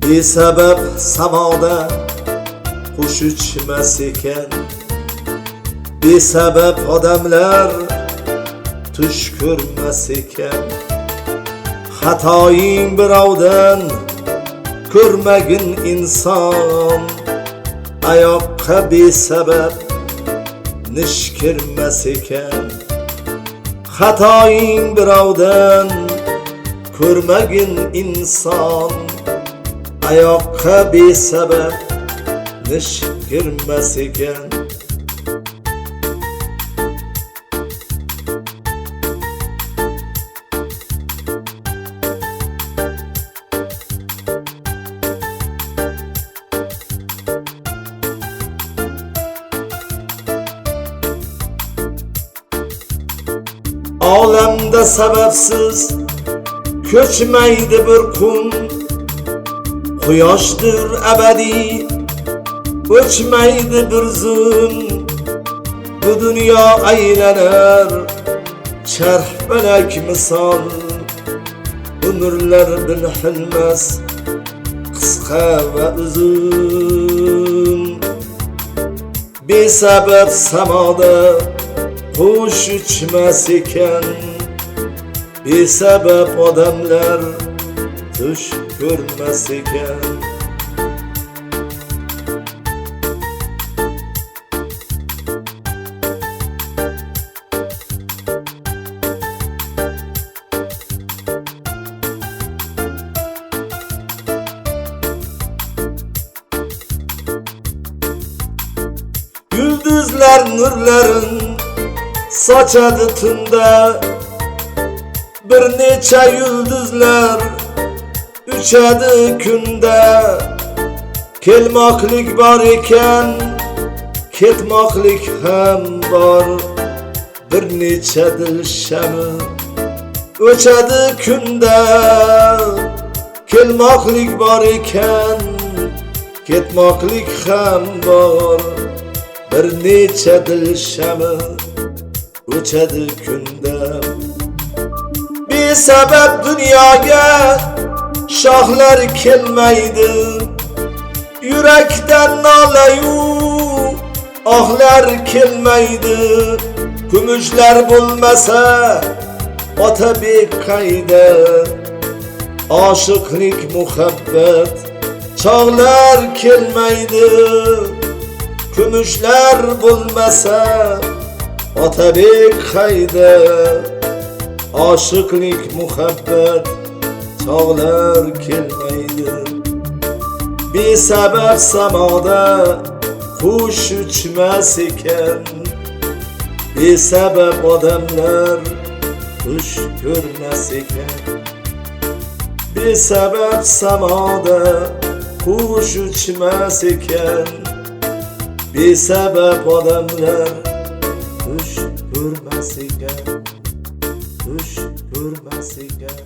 Besabab samoda qush uchmas ekan, besabab odamlar tush ko'rmas ekan. Xatoying birovdan ko'rmagin inson, oyoqqa besabab nish kirmas ekan. Xatoying birovdan ko'rmagin inson, oyoqqa besabab nish kirmas ekan. Olamda sababsiz ko'chmaydi bir qum, quyoshdir abadiy o'chmaydi bir zum. Bu dunyo aylanar charx falak misol, umrlar bil hilmas qisqa va uzun. Besabab samoda qush uchmas ekan, besabab odamlar tush ko'rmas ekan. Yulduzlar nurlarin sochadi tunda, bir necha yulduzlar uchadi kunda. Kelmoqlik bor ekan, ketmoqlik ham bor, bir necha dil shami o'chadi kunda. Kelmoqlik bor ekan, ketmoqlik ham bor, bir necha dil shami o'chadi kunda. Besabab dunyoga shohlar kelmaydi, yurakdan nolayu ohlar kelmaydi. Kumushlar bo'lmasa otabek qayda, oshiqlik muhabbat chog'lar kelmaydi. Kumushlar bo'lmasa otabek qayda, oshiqlik muhabbat chog'lar kelmaydi. Besabab samoda qush uchmas ekan, besabab odamlar tush ko'rmas ekan. Besabab samoda qush uchmas ekan, besabab odamlar tush ko'rmas ekan, tush ko'rmas ekan.